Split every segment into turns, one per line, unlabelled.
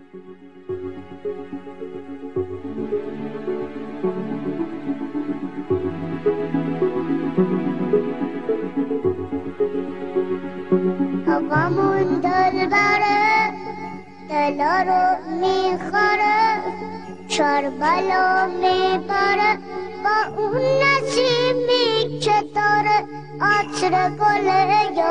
Havamun dalbare, telaro mikhare, charbalo mipare, ba unnasi mikchetare, achre kole yo.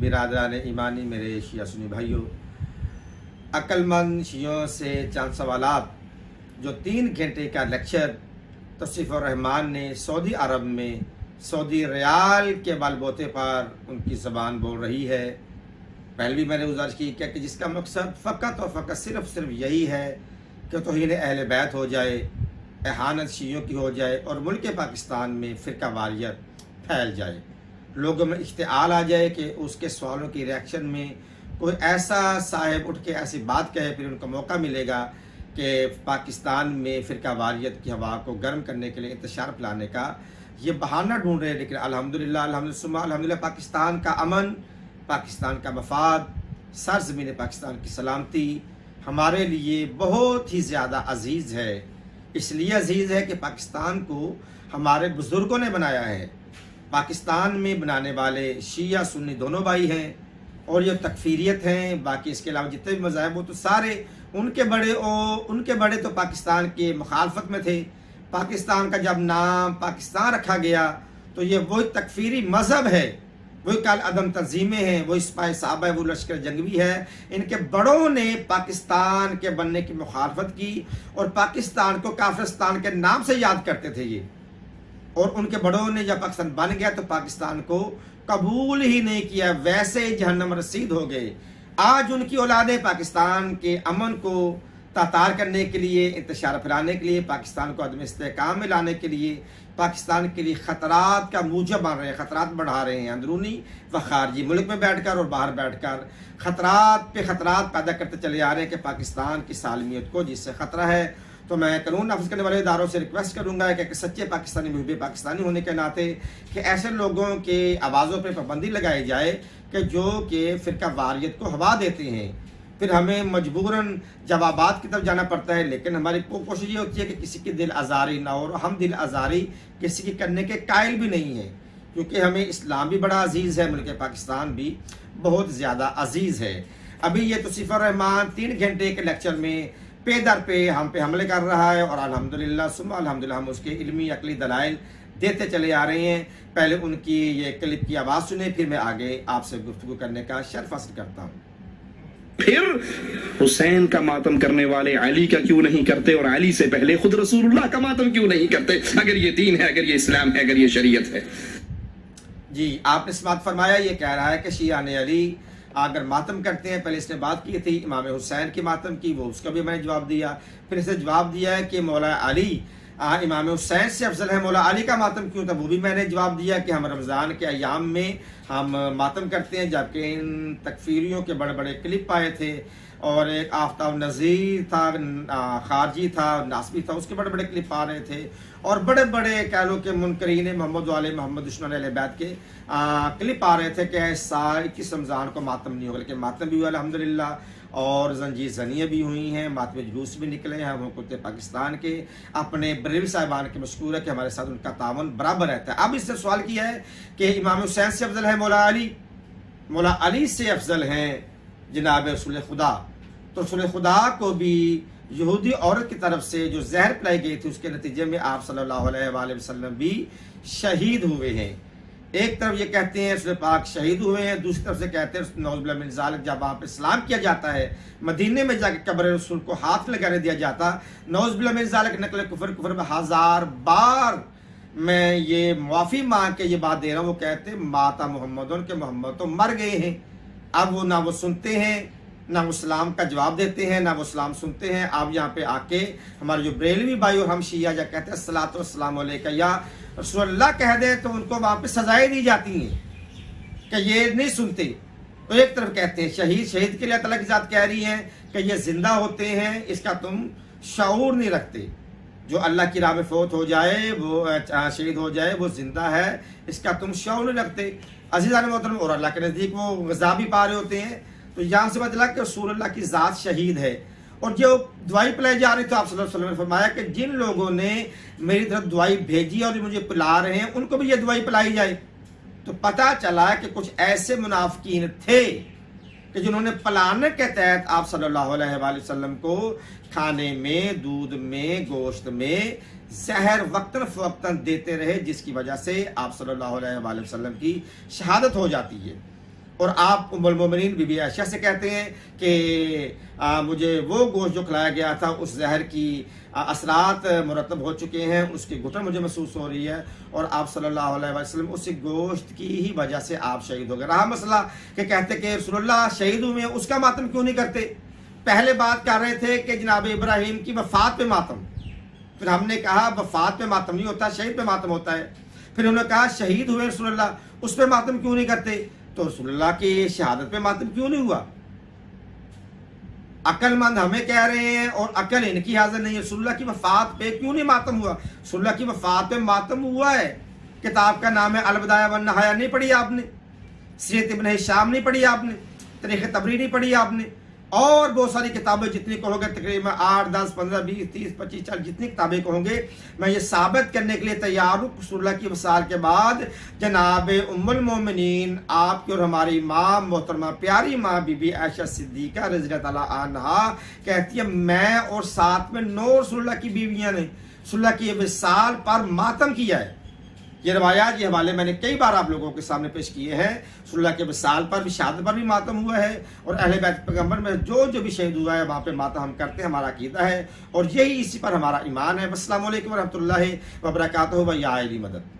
बिरादरान ईमानी मेरे शिया सुन्नी भाइयों, अक्लमंद शियों से चंद सवालात। जो 3 घंटे का लेक्चर तौसीफ़ रहमान ने सऊदी अरब में सऊदी रियाल के बलबूते पर उनकी ज़बान बोल रही है। पहले भी मैंने गुज़ारिश की कि जिसका मकसद फ़कत और फ़कत सिर्फ यही है कि तौहीन अहले बैत हो जाए, एहानत शियों की हो जाए और मुल्क पाकिस्तान में फ़िरका वारियत फैल जाए, लोगों में इश्तिआल आ जाए कि उसके सवालों की रिएक्शन में कोई ऐसा साहिब उठ के ऐसी बात कहे, फिर उनको मौका मिलेगा कि पाकिस्तान में फ़िरका वारियत की हवा को गर्म करने के लिए इंतशार फैलाने का ये बहाना ढूंढ रहे हैं। लेकिन अल्हम्दुलिल्लाह पाकिस्तान का अमन, पाकिस्तान का मफाद, सरज़मीन पाकिस्तान की सलामती हमारे लिए बहुत ही ज़्यादा अजीज़ है। इसलिए अजीज़ है कि पाकिस्तान को हमारे बुज़ुर्गों ने बनाया है। पाकिस्तान में बनाने वाले शिया सुन्नी दोनों भाई हैं और ये तकफीरियत हैं। बाकी इसके अलावा जितने भी मज़ाहिब हो तो सारे उनके बड़े तो पाकिस्तान के मुखालफत में थे। पाकिस्तान का जब नाम पाकिस्तान रखा गया तो ये वही तकफीरी मज़हब है, वही काल अदम तंजीमें हैं, वही सिपाही साहब है, वो लश्कर जंगवी है। इनके बड़ों ने पाकिस्तान के बनने की मुखालफत की और पाकिस्तान को काफिरिस्तान के नाम से याद करते थे ये। और उनके बड़ों ने जब पाकिस्तान बन गया तो पाकिस्तान को कबूल ही नहीं किया, वैसे ही जहन्नम रसीद हो गए। आज उनकी औलादें पाकिस्तान के अमन को तातार करने के लिए, इंतशार फैलाने के लिए, पाकिस्तान को अदम इस्तेहकाम में लाने के लिए, पाकिस्तान के लिए ख़तरात का मूजब बन रहे हैं, ख़तरात बढ़ा रहे हैं। अंदरूनी व खारजी मुल्क में बैठकर और बाहर बैठकर ख़तरात पे ख़तरात पैदा करते चले आ रहे हैं कि पाकिस्तान की सालमियत को जिससे ख़तरा है। तो मैं कानून नाफिज करने वाले इदारों से रिक्वेस्ट करूँगा कि सच्चे पाकिस्तानी मुहिब पाकिस्तानी होने के नाते कि ऐसे लोगों के आवाज़ों पर पाबंदी लगाई जाए कि जो कि फ़िरका वारियत को हवा देते हैं। फिर हमें मजबूरन जवाबात की तरफ जाना पड़ता है, लेकिन हमारी कोशिश ये होती है कि किसी की दिल आज़ारी ना हो। और हम दिल आज़ारी किसी की करने के कायल भी नहीं है, क्योंकि हमें इस्लाम भी बड़ा अजीज़ है, मुल्क पाकिस्तान भी बहुत ज़्यादा अजीज़ है। अभी ये तौसीफ़ रहमान 3 घंटे के लेक्चर में पे दर पे हम पे हमले कर रहा है और अल्हम्दुलिल्लाह हम उसके इल्मी अकली दलाइल देते चले आ रहे हैं। पहले उनकी ये क्लिप की आवाज़ सुने, फिर मैं आगे आपसे गुफ्तगू करने का शर्फ हासिल करता हूँ।
फिर हुसैन का मातम करने वाले अली का क्यों नहीं करते, और अली से पहले खुद रसूलुल्लाह का मातम क्यों नहीं करते? अगर ये दीन है, अगर ये इस्लाम है, अगर ये शरीयत है।
जी, आपने इस बात फरमाया। ये कह रहा है कि शिया ने अली अगर मातम करते हैं, पहले इसने बात की थी इमाम हुसैन की मातम की, वो उसका भी मैंने जवाब दिया। फिर इसने जवाब दिया है कि मौला अली इमाम हुसैन से अफजल है, मौला अली का मातम क्यों था, वो भी मैंने जवाब दिया कि हम रमज़ान के अयाम में हम मातम करते हैं। जबकि इन तकफीरियों के बड़े बड़े क्लिप आए थे और एक आफ्ताब नज़ीर था, खारजी था, नासबी था, उसके बड़े बड़े क्लिप आ रहे थे और बड़े बड़े कह लो कि मुनकरीन मोहम्मद वाले मोहम्मद दुश्मन अहले बैत के क्लिप आ रहे थे कि साल 21 रमज़ान को मातम नहीं होगा। लेकिन मातम भी हुआ अल्हम्दुलिल्लाह, और जंजीर जनियाँ भी हुई हैं, मातम जुलूस भी निकले हैं। हम हुकूमत पाकिस्तान के अपने बरेलवी साहिबान के मशकूर है कि हमारे साथ उनका तावन बराबर रहता है। अब इससे सवाल किया है कि इमाम हुसैन से अफजल है मौला अली से अफजल हैं जनाब रसूल खुदा। तो रसूल खुदा को भी यहूदी औरत की तरफ से जो जहर पिलाई गई थी, उसके नतीजे में आप सल्लल्लाहु अलैहि वसल्लम भी शहीद हुए हैं। एक तरफ ये कहते हैं रसूल पाक शहीद हुए हैं, दूसरी तरफ से कहते हैं नौज़ुबिल्लाह मिन ज़ालिक जब वहाँ पर इस्लाम किया जाता है, मदीने में जाकर कब्र रसूल को हाथ लगाने दिया जाता, नौज़ुबिल्लाह मिन ज़ालिक नकल कुफर में 1000 बार मैं ये मुआफ़ी मांग के ये बात दे रहा हूँ। वो कहते माता मोहम्मद के मोहम्मद तो मर गए हैं। अब वो ना वो सुनते हैं, ना वो इस्लाम का जवाब देते हैं, ना वो इस्लाम सुनते हैं। आप यहाँ पे आके हमारे जो बरेलवी भाई और हम शिया जा कहते हैं अस्सलातु वस्सलामु अलैका या रसूलुल्लाह कह दे तो उनको वहाँ पे सजाएं दी जाती हैं कि ये नहीं सुनते। तो एक तरफ कहते हैं शहीद, शहीद के लिए अल्लाह की ज़ात कह रही है कि ये जिंदा होते हैं, इसका तुम शऊर नहीं रखते। जो अल्लाह की राह में फौत हो जाए, वो शहीद हो जाए, वो जिंदा है, इसका तुम शऊर नहीं रखते। अज़ीज़ान मोहतरम, और अल्लाह के नज़दीक वो गज़ा भी पा रहे होते हैं। तो यहाँ से पता चला कि रसूल अल्लाह की ज़ात शहीद है। और जो दवाई पिलाई जा रही, तो आप सल्लल्लाहु अलैहि वसल्लम ने फरमाया कि जिन लोगों ने मेरी तरफ दवाई भेजी और मुझे पिला रहे हैं, उनको भी ये दवाई पिलाई जाए। तो पता चला कि कुछ ऐसे मुनाफिकीन थे कि जिन्होंने पिलाने के तहत आप सल्लल्लाहु अलैहि वसल्लम को खाने में, दूध में, गोश्त में जहर वक्तन फवक्तन देते रहे, जिसकी वजह से आप सल्लल्लाहु अलैहि वसल्लम की शहादत हो जाती है। और आप उम्मुल मोमिनीन बीबी आयशा से कहते हैं कि मुझे वो गोश्त जो खिलाया गया था, उस जहर की असरात मुरतब हो चुके हैं, उसकी घुटन मुझे महसूस हो रही है, और आप सल्लल्लाहु अलैहि वसल्लम उस गोश्त की ही वजह से आप शहीद हो गए। रहा मसला कि कहते कि रसूलुल्लाह शहीद हुए, उसका मातम क्यों नहीं करते। पहले बात कर रहे थे कि जनाब इब्राहीम की वफात पे मातम, फिर हमने कहा वफात पे मातम नहीं होता, शहीद पे मातम होता है। फिर उन्होंने कहा शहीद हुए रसूलुल्लाह, उस पर मातम क्यों नहीं करते। तो रसूलुल्लाह की शहादत पे मातम क्यों नहीं हुआ। अक्लमंद हमें कह रहे हैं और अकल इनकी हाजिर नहीं है। रसूलुल्लाह की वफात पे क्यों नहीं मातम हुआ। रसूलुल्लाह की वफात पे मातम हुआ है। किताब का नाम है अल-बदाया वन नहाया, नहीं पढ़ी आपने। सीरत इब्न हिशाम नहीं पढ़ी आपने। तारीख़ तबरी नहीं पढ़ी आपने। और बहुत सारी किताबें जितनी कहोगे, तकरीबन 8, 10, 15, 20, 30, 25, 40 जितनी किताबें कहोगे, मैं ये साबित करने के लिए तैयार हूँ। रसूलुल्लाह की वसाल के बाद जनाब उम्मुल मोमिनीन आपकी और हमारी माँ मोहतरमा प्यारी माँ बीबी आयशा सिद्दीक़ा रज़ियल्लाहु ताला अन्हा कहती है, मैं और साथ में 9 रसूलुल्लाह की बीवियाँ ने रसूलुल्लाह की वसाल पर मातम किया है। ये रवायात, ये हवाले मैंने कई बार आप लोगों के सामने पेश किए हैं। रसूलुल्लाह के विसाल पर भी, शहादत पर भी मातम हुआ है, और अहले बैत पैगंबर में जो जो भी शहीद हुआ है वहाँ पे मातम हम करते हैं, हमारा अकीदा है, और यही इसी पर हमारा ईमान है। अस्सलामु अलैकुम व रहमतुल्लाहि व बरकातहू व या अली मदद।